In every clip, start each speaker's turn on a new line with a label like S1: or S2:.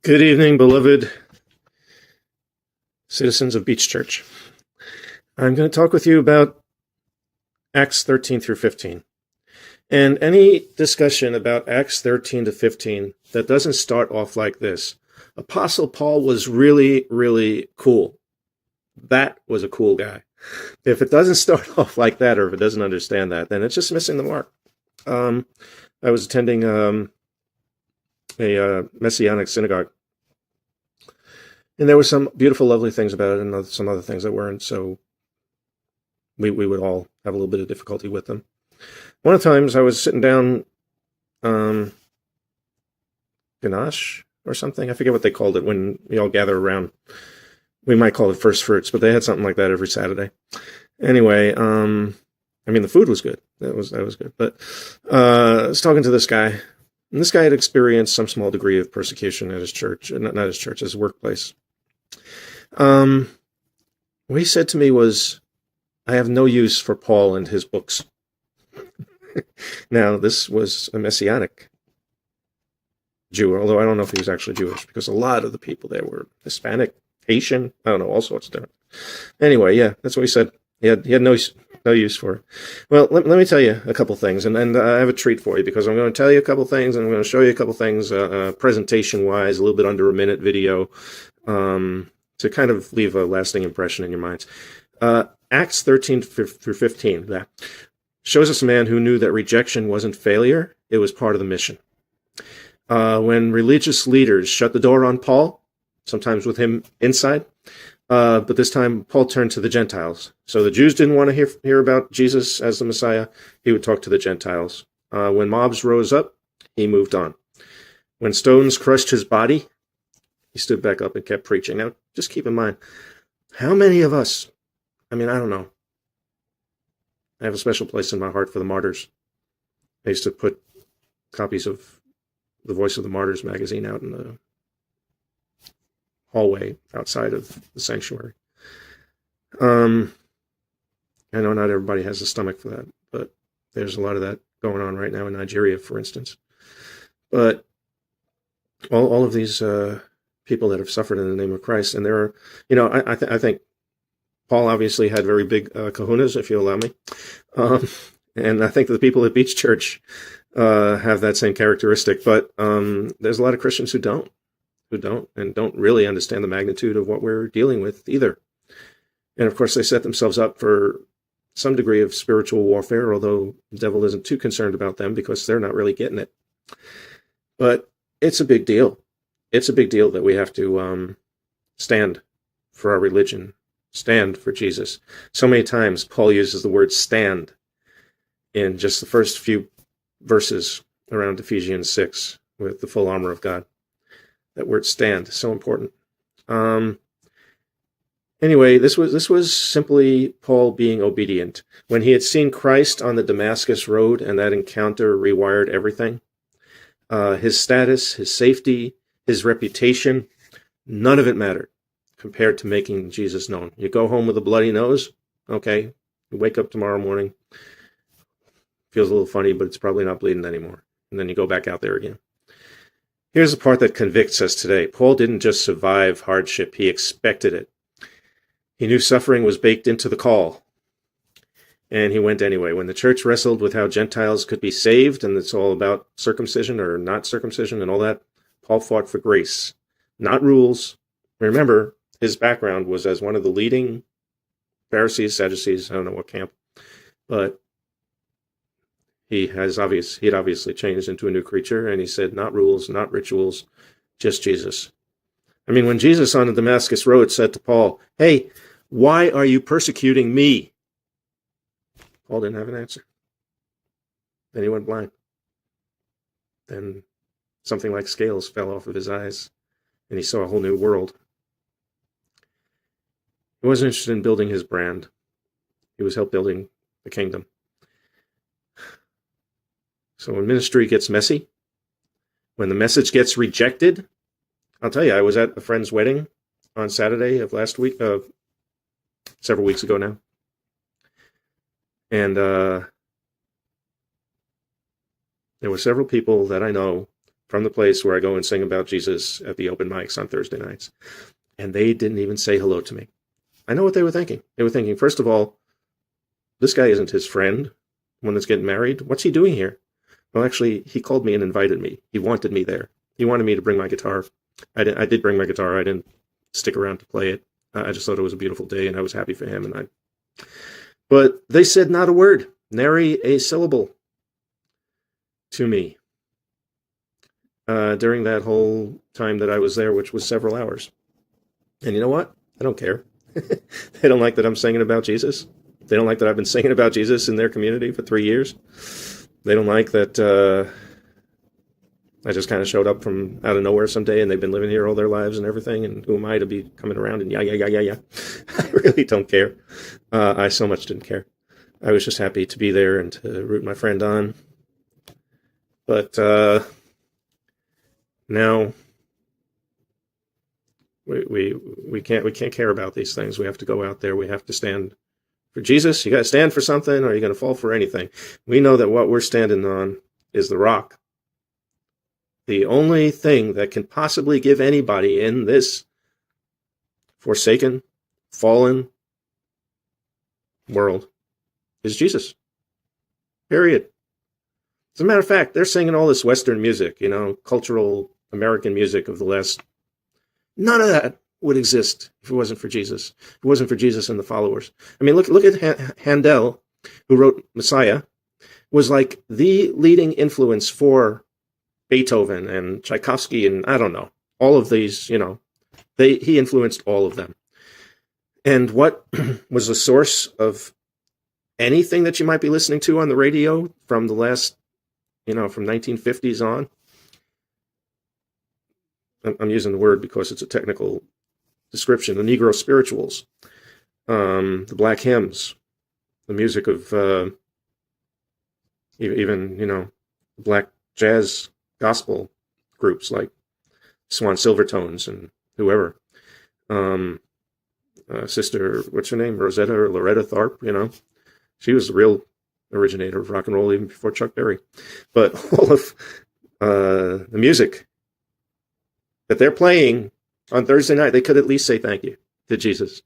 S1: Good evening, beloved citizens of Beach Church. I'm going to talk with you about Acts 13 through 15. And any discussion about Acts 13 to 15 that doesn't start off like this. Apostle Paul was really, really cool. That was a cool guy. If it doesn't start off like that, or if it doesn't understand that, then it's just missing the mark. I was attending a Messianic synagogue, and there were some beautiful, lovely things about it, and some other things that weren't. So we would all have a little bit of difficulty with them. One of the times I was sitting down, ganache or something. I forget what they called it when we all gather around. We might call it first fruits, but they had something like that every Saturday. Anyway, the food was good. That was good. But I was talking to this guy, and this guy had experienced some small degree of persecution at his church, not his church, his workplace. What he said to me was, "I have no use for Paul and his books." Now, this was a Messianic Jew, although I don't know if he was actually Jewish, because a lot of the people there were Hispanic, Haitian, I don't know, all sorts of different. Anyway, yeah, that's what he said. He had no use for it. Well, let me tell you a couple things, and I have a treat for you, because I'm going to tell you a couple things, and I'm going to show you a couple things, presentation-wise, a little bit under a minute video, to kind of leave a lasting impression in your minds. Acts 13 through 15, that shows us a man who knew that rejection wasn't failure, it was part of the mission. When religious leaders shut the door on Paul, sometimes with him inside, but this time Paul turned to the Gentiles. So the Jews didn't want to hear about Jesus as the Messiah. He would talk to the Gentiles. When mobs rose up, he moved on. When stones crushed his body, he stood back up and kept preaching. Now, just keep in mind, how many of us, I don't know. I have a special place in my heart for the martyrs. I used to put copies of the Voice of the Martyrs magazine out in the hallway outside of the sanctuary. I know not everybody has the stomach for that, but there's a lot of that going on right now in Nigeria, for instance. But all of these people that have suffered in the name of Christ, and there are, I think Paul obviously had very big kahunas, if you allow me. And I think the people at Beach Church have that same characteristic. But there's a lot of Christians who don't really understand the magnitude of what we're dealing with either. And of course, they set themselves up for some degree of spiritual warfare, although the devil isn't too concerned about them because they're not really getting it. But it's a big deal. It's a big deal that we have to stand for our religion, stand for Jesus. So many times Paul uses the word stand in just the first few verses around Ephesians 6 with the full armor of God. That word stand, so important. Anyway, this was simply Paul being obedient. When he had seen Christ on the Damascus road and that encounter rewired everything, his status, his safety, his reputation, none of it mattered compared to making Jesus known. You go home with a bloody nose, okay, you wake up tomorrow morning, feels a little funny, but it's probably not bleeding anymore. And then you go back out there again. Here's the part that convicts us today. Paul didn't just survive hardship, he expected it. He knew suffering was baked into the call. And he went anyway. When the church wrestled with how Gentiles could be saved, and it's all about circumcision or not circumcision and all that, Paul fought for grace, not rules. Remember, his background was as one of the leading Pharisees, Sadducees, I don't know what camp, but he had obviously changed into a new creature, and he said, not rules, not rituals, just Jesus. When Jesus on the Damascus road said to Paul, "Hey, why are you persecuting me?" Paul didn't have an answer. Then he went blind. Then something like scales fell off of his eyes, and he saw a whole new world. He wasn't interested in building his brand. He was helping building the kingdom. So when ministry gets messy, when the message gets rejected, I'll tell you, I was at a friend's wedding on Saturday of last week, several weeks ago now. And there were several people that I know from the place where I go and sing about Jesus at the open mics on Thursday nights. And they didn't even say hello to me. I know what they were thinking. They were thinking, first of all, this guy isn't his friend, one that's getting married. What's he doing here? Well, actually, he called me and invited me. He wanted me there. He wanted me to bring my guitar. I did bring my guitar. I didn't stick around to play it. I just thought it was a beautiful day, and I was happy for him. But they said not a word, nary a syllable to me during that whole time that I was there, which was several hours. And you know what? I don't care. They don't like that I'm singing about Jesus. They don't like that I've been singing about Jesus in their community for 3 years. They don't like that I just kind of showed up from out of nowhere someday and they've been living here all their lives and everything. And who am I to be coming around and yeah. I really don't care. I so much didn't care. I was just happy to be there and to root my friend on. But now we can't care about these things. We have to go out there. We have to stand for Jesus. You got to stand for something, or you're going to fall for anything. We know that what we're standing on is the rock. The only thing that can possibly give anybody in this forsaken, fallen world is Jesus. Period. As a matter of fact, they're singing all this Western music, cultural American music of the last. None of that would exist if it wasn't for Jesus. If it wasn't for Jesus and the followers. I mean, look at Handel, who wrote Messiah, was like the leading influence for Beethoven and Tchaikovsky and I don't know, all of these, he influenced all of them. And what was the source of anything that you might be listening to on the radio from the last, from 1950s on? I'm using the word because it's a technical description. The Negro spirituals, the black hymns, the music of even black jazz gospel groups like Swan Silvertones and whoever. Sister, what's her name? Rosetta or Loretta Tharpe, she was the real originator of rock and roll even before Chuck Berry. But all of the music that they're playing on Thursday night, they could at least say thank you to Jesus,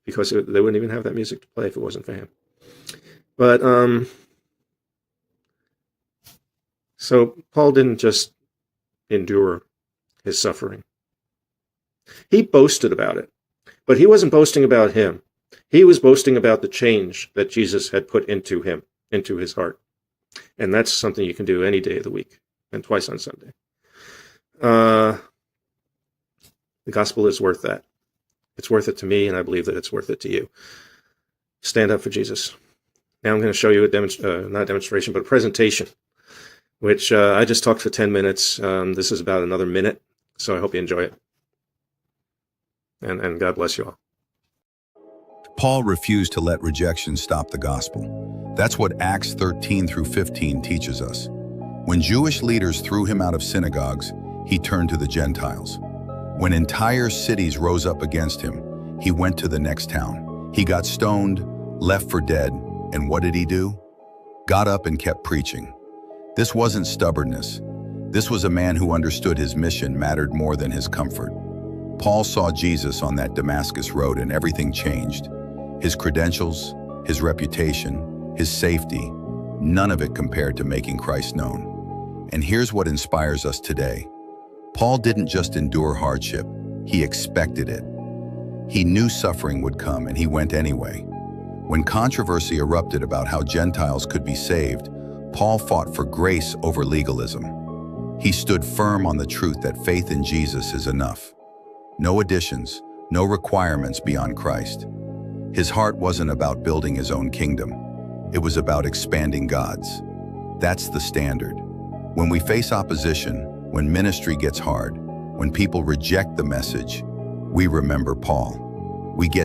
S1: because they wouldn't even have that music to play if it wasn't for him. But so Paul didn't just endure his suffering. He boasted about it, but he wasn't boasting about him. He was boasting about the change that Jesus had put into him, into his heart. And that's something you can do any day of the week and twice on Sunday. The gospel is worth that. It's worth it to me, and I believe that it's worth it to you. Stand up for Jesus. Now I'm going to show you not a demonstration, but a presentation, which I just talked for 10 minutes. This is about another minute, so I hope you enjoy it. And God bless you all.
S2: Paul refused to let rejection stop the gospel. That's what Acts 13 through 15 teaches us. When Jewish leaders threw him out of synagogues, he turned to the Gentiles. When entire cities rose up against him, he went to the next town. He got stoned, left for dead, and what did he do? Got up and kept preaching. This wasn't stubbornness. This was a man who understood his mission mattered more than his comfort. Paul saw Jesus on that Damascus road and everything changed. His credentials, his reputation, his safety, none of it compared to making Christ known. And here's what inspires us today. Paul didn't just endure hardship, he expected it. He knew suffering would come and he went anyway. When controversy erupted about how Gentiles could be saved, Paul fought for grace over legalism. He stood firm on the truth that faith in Jesus is enough. No additions, no requirements beyond Christ. His heart wasn't about building his own kingdom. It was about expanding God's. That's the standard. When we face opposition, when ministry gets hard, when people reject the message, we remember Paul. We get